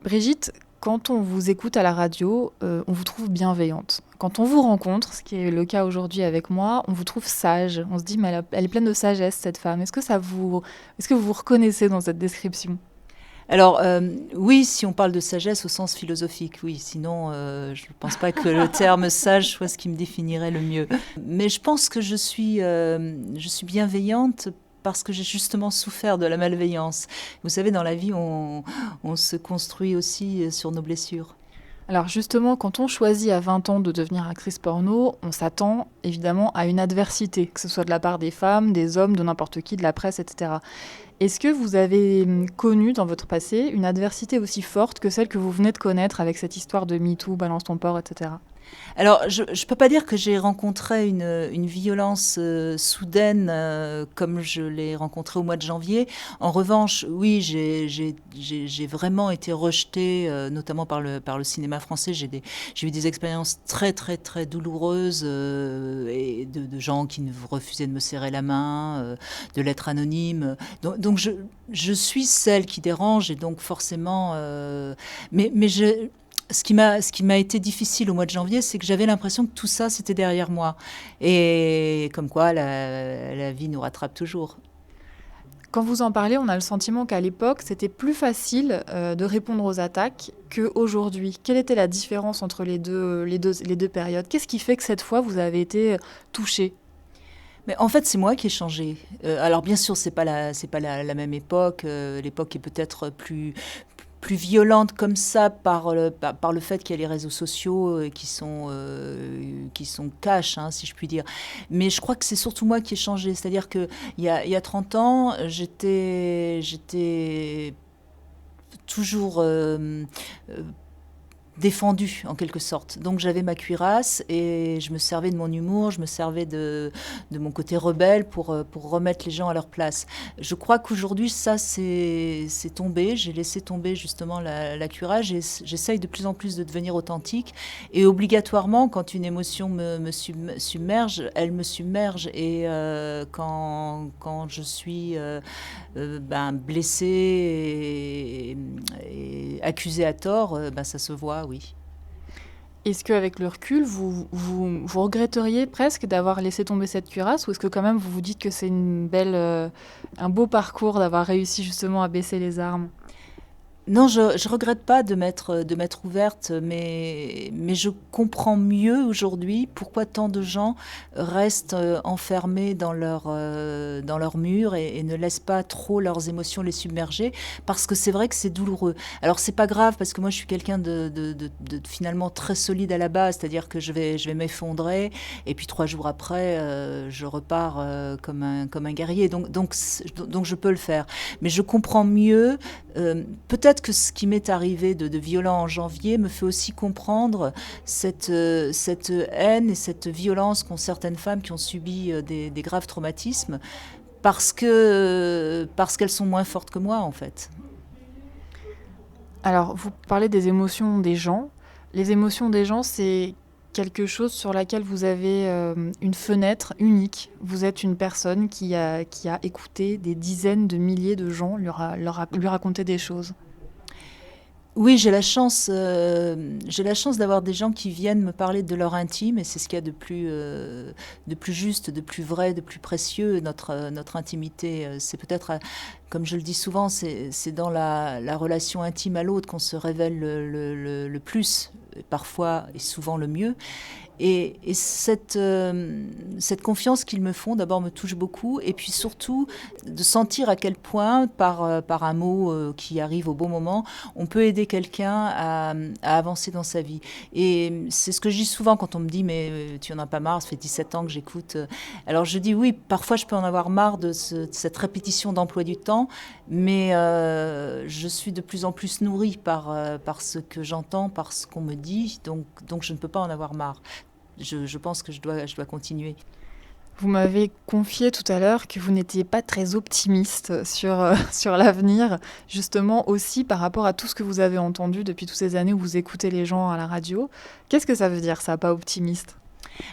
Brigitte, quand on vous écoute à la radio, on vous trouve bienveillante. Quand on vous rencontre, ce qui est le cas aujourd'hui avec moi, on vous trouve sage. On se dit: «Mais elle est pleine de sagesse cette femme». Est-ce que vous vous reconnaissez dans cette description? Alors, oui, si on parle de sagesse au sens philosophique, oui. Sinon, je ne pense pas que le terme sage soit ce qui me définirait le mieux. Mais je pense que je suis bienveillante parce que j'ai justement souffert de la malveillance. Vous savez, dans la vie, on se construit aussi sur nos blessures. Alors justement, quand on choisit à 20 ans de devenir actrice porno, on s'attend évidemment à une adversité, que ce soit de la part des femmes, des hommes, de n'importe qui, de la presse, etc. Est-ce que vous avez connu dans votre passé une adversité aussi forte que celle que vous venez de connaître avec cette histoire de MeToo, Balance ton porc, etc.? Alors, je ne peux pas dire que j'ai rencontré une violence soudaine comme je l'ai rencontrée au mois de janvier. En revanche, oui, j'ai vraiment été rejetée, notamment par le cinéma français. J'ai eu des expériences très, très, très douloureuses et de gens qui refusaient de me serrer la main, de lettres anonymes. Donc je suis celle qui dérange et donc forcément... mais ce qui m'a été difficile au mois de janvier, c'est que j'avais l'impression que tout ça, c'était derrière moi. Et comme quoi, la vie nous rattrape toujours. Quand vous en parlez, on a le sentiment qu'à l'époque, c'était plus facile de répondre aux attaques qu'aujourd'hui. Quelle était la différence entre les deux périodes? Qu'est-ce qui fait que cette fois, vous avez été touchée? Mais en fait, c'est moi qui ai changé. Alors bien sûr, c'est pas la même époque. L'époque est peut-être plus violente comme ça par le fait qu'il y a les réseaux sociaux qui sont cash, hein, si je puis dire. Mais je crois que c'est surtout moi qui ai changé. C'est-à-dire qu'il y a 30 ans, j'étais toujours défendue en quelque sorte. Donc j'avais ma cuirasse et je me servais de mon humour, je me servais de mon côté rebelle pour remettre les gens à leur place. Je crois qu'aujourd'hui ça c'est tombé, j'ai laissé tomber justement la cuirasse et j'essaye de plus en plus de devenir authentique et obligatoirement quand une émotion me submerge, elle me submerge et quand je suis blessée et accusée à tort, ça se voit, oui. Est-ce qu'avec le recul, vous regretteriez presque d'avoir laissé tomber cette cuirasse ou est-ce que quand même vous vous dites que c'est un beau parcours d'avoir réussi justement à baisser les armes? Non, je regrette pas de m'être ouverte, mais je comprends mieux aujourd'hui pourquoi tant de gens restent enfermés dans leur mur et ne laissent pas trop leurs émotions les submerger, parce que c'est vrai que c'est douloureux. Alors c'est pas grave, parce que moi je suis quelqu'un de finalement très solide à la base, c'est-à-dire que je vais m'effondrer, et puis 3 jours après, je repars comme un guerrier, donc je peux le faire. Mais je comprends mieux, peut-être que ce qui m'est arrivé de violent en janvier me fait aussi comprendre cette haine et cette violence qu'ont certaines femmes qui ont subi des graves traumatismes parce qu'elles sont moins fortes que moi en fait. Alors, vous parlez des émotions des gens. Les émotions des gens, c'est quelque chose sur laquelle vous avez une fenêtre unique. Vous êtes une personne qui a écouté des dizaines de milliers de gens lui raconter des choses. Oui, j'ai la chance d'avoir des gens qui viennent me parler de leur intime, et c'est ce qu'il y a de plus juste, de plus vrai, de plus précieux. Notre intimité, c'est peut-être, comme je le dis souvent, c'est dans la relation intime à l'autre qu'on se révèle le plus, et parfois et souvent le mieux. Et cette confiance qu'ils me font, d'abord, me touche beaucoup. Et puis surtout, de sentir à quel point, par un mot qui arrive au bon moment, on peut aider quelqu'un à avancer dans sa vie. Et c'est ce que je dis souvent quand on me dit «Mais tu en as pas marre, ça fait 17 ans que j'écoute». Alors je dis oui, parfois je peux en avoir marre de cette répétition d'emploi du temps, mais je suis de plus en plus nourrie par ce que j'entends, par ce qu'on me dit, donc je ne peux pas en avoir marre. Je pense que je dois continuer. Vous m'avez confié tout à l'heure que vous n'étiez pas très optimiste sur l'avenir, justement aussi par rapport à tout ce que vous avez entendu depuis toutes ces années où vous écoutez les gens à la radio. Qu'est-ce que ça veut dire ça, pas optimiste?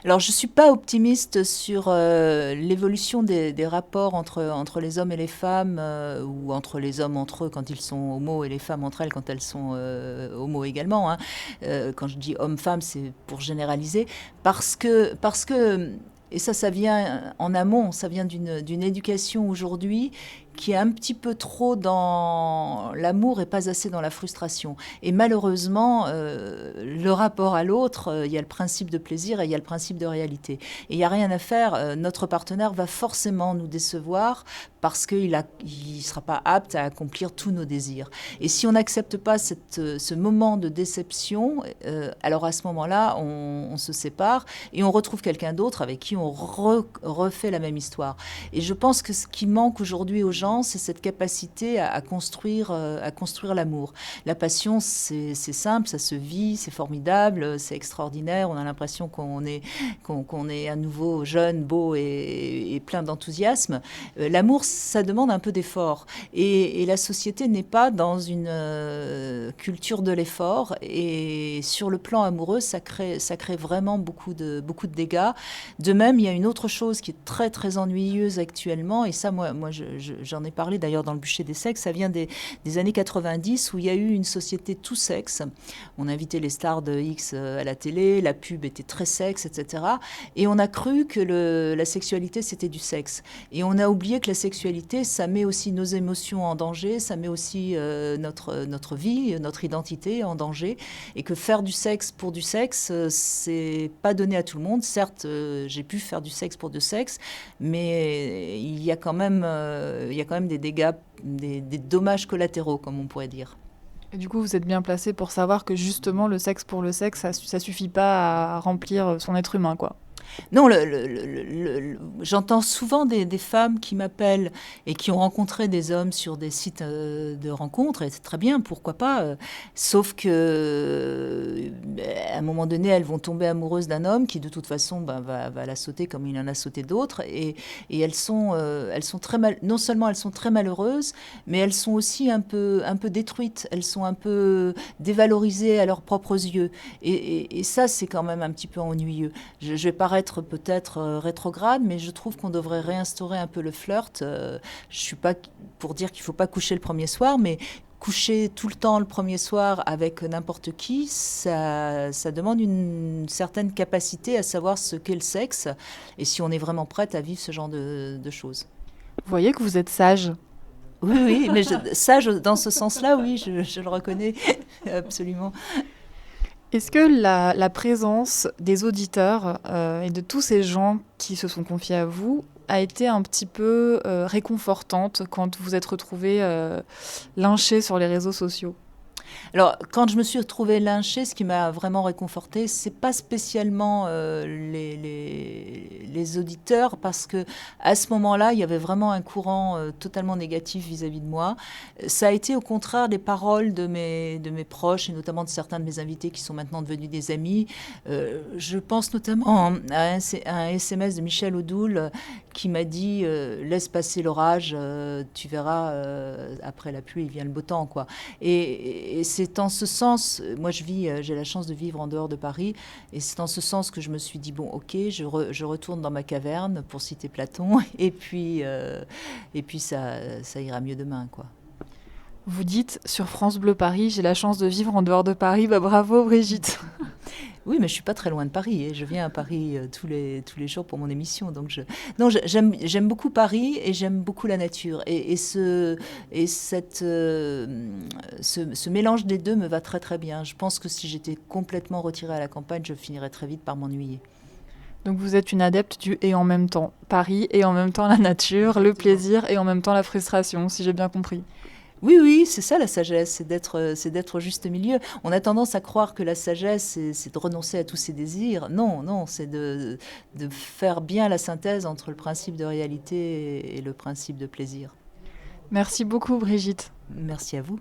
Alors, je ne suis pas optimiste sur l'évolution des rapports entre les hommes et les femmes, ou entre les hommes entre eux quand ils sont homo et les femmes entre elles quand elles sont homo également, hein. Quand je dis homme-femme, c'est pour généraliser, parce que, et ça vient en amont, ça vient d'une éducation aujourd'hui qui est un petit peu trop dans l'amour et pas assez dans la frustration. Et malheureusement, le rapport à l'autre, il y a le principe de plaisir et il y a le principe de réalité. Et il n'y a rien à faire, notre partenaire va forcément nous décevoir parce qu'il ne sera pas apte à accomplir tous nos désirs. Et si on n'accepte pas ce moment de déception, alors à ce moment-là, on se sépare et on retrouve quelqu'un d'autre avec qui on refait la même histoire. Et je pense que ce qui manque aujourd'hui aux gens, c'est cette capacité à construire l'amour. La passion, c'est simple, ça se vit, c'est formidable, c'est extraordinaire. On a l'impression qu'on est à nouveau jeune, beau et plein d'enthousiasme. L'amour, ça demande un peu d'effort. Et la société n'est pas dans une culture de l'effort. Et sur le plan amoureux, ça crée vraiment beaucoup de dégâts. De même, il y a une autre chose qui est très, très ennuyeuse actuellement. Et ça, moi j'en ai parlé d'ailleurs dans le bûcher des sexes. Ça vient des années 90 où il y a eu une société tout sexe. On invitait les stars de X à la télé. La pub était très sexe, etc. Et on a cru que la sexualité, c'était du sexe. Et on a oublié que la sexualité, ça met aussi nos émotions en danger, ça met aussi notre vie, notre identité en danger. Et que faire du sexe pour du sexe, c'est pas donné à tout le monde. Certes, j'ai pu faire du sexe pour du sexe, mais il y a quand même des dégâts, des dommages collatéraux, comme on pourrait dire. Et du coup, vous êtes bien placé pour savoir que justement, le sexe pour le sexe, ça suffit pas à remplir son être humain, quoi. Non, j'entends souvent des femmes qui m'appellent et qui ont rencontré des hommes sur des sites de rencontres, et c'est très bien, pourquoi pas. Sauf que, à un moment donné, elles vont tomber amoureuses d'un homme qui, de toute façon, va la sauter comme il en a sauté d'autres. Et elles sont très mal. Non seulement elles sont très malheureuses, mais elles sont aussi un peu détruites. Elles sont un peu dévalorisées à leurs propres yeux. Et ça, c'est quand même un petit peu ennuyeux. Je vais paraître peut-être rétrograde, mais je trouve qu'on devrait réinstaurer un peu le flirt. Je suis pas pour dire qu'il faut pas coucher le premier soir, mais coucher tout le temps le premier soir avec n'importe qui, ça demande une certaine capacité à savoir ce qu'est le sexe et si on est vraiment prête à vivre ce genre de choses. Vous voyez que vous êtes sage. Oui, oui, mais dans ce sens-là, oui, je le reconnais absolument. Est-ce que la présence des auditeurs et de tous ces gens qui se sont confiés à vous a été un petit peu réconfortante quand vous vous êtes retrouvés lynchés sur les réseaux sociaux? Alors, quand je me suis retrouvée lynchée, ce qui m'a vraiment réconfortée, c'est pas spécialement les auditeurs, parce que à ce moment-là, il y avait vraiment un courant totalement négatif vis-à-vis de moi. Ça a été au contraire des paroles de mes proches, et notamment de certains de mes invités qui sont maintenant devenus des amis. Je pense notamment à un SMS de Michel Odoul qui m'a dit laisse passer l'orage, tu verras, après la pluie, il vient le beau temps, quoi. Et c'est en ce sens, moi j'ai la chance de vivre en dehors de Paris, et c'est en ce sens que je me suis dit, bon, ok, je retourne dans ma caverne, pour citer Platon, et puis ça ira mieux demain, quoi. Vous dites sur France Bleu Paris, j'ai la chance de vivre en dehors de Paris. Bah, bravo Brigitte. Oui, mais je suis pas très loin de Paris, et je viens à Paris tous les jours pour mon émission. Donc non, j'aime beaucoup Paris et j'aime beaucoup la nature. Ce mélange des deux me va très très bien. Je pense que si j'étais complètement retirée à la campagne, je finirais très vite par m'ennuyer. Donc vous êtes une adepte du et en même temps. Paris et en même temps la nature, le plaisir et en même temps la frustration, si j'ai bien compris. Oui, oui, c'est ça la sagesse, c'est d'être juste milieu. On a tendance à croire que la sagesse, c'est de renoncer à tous ses désirs. Non, non, c'est de faire bien la synthèse entre le principe de réalité et le principe de plaisir. Merci beaucoup Brigitte. Merci à vous.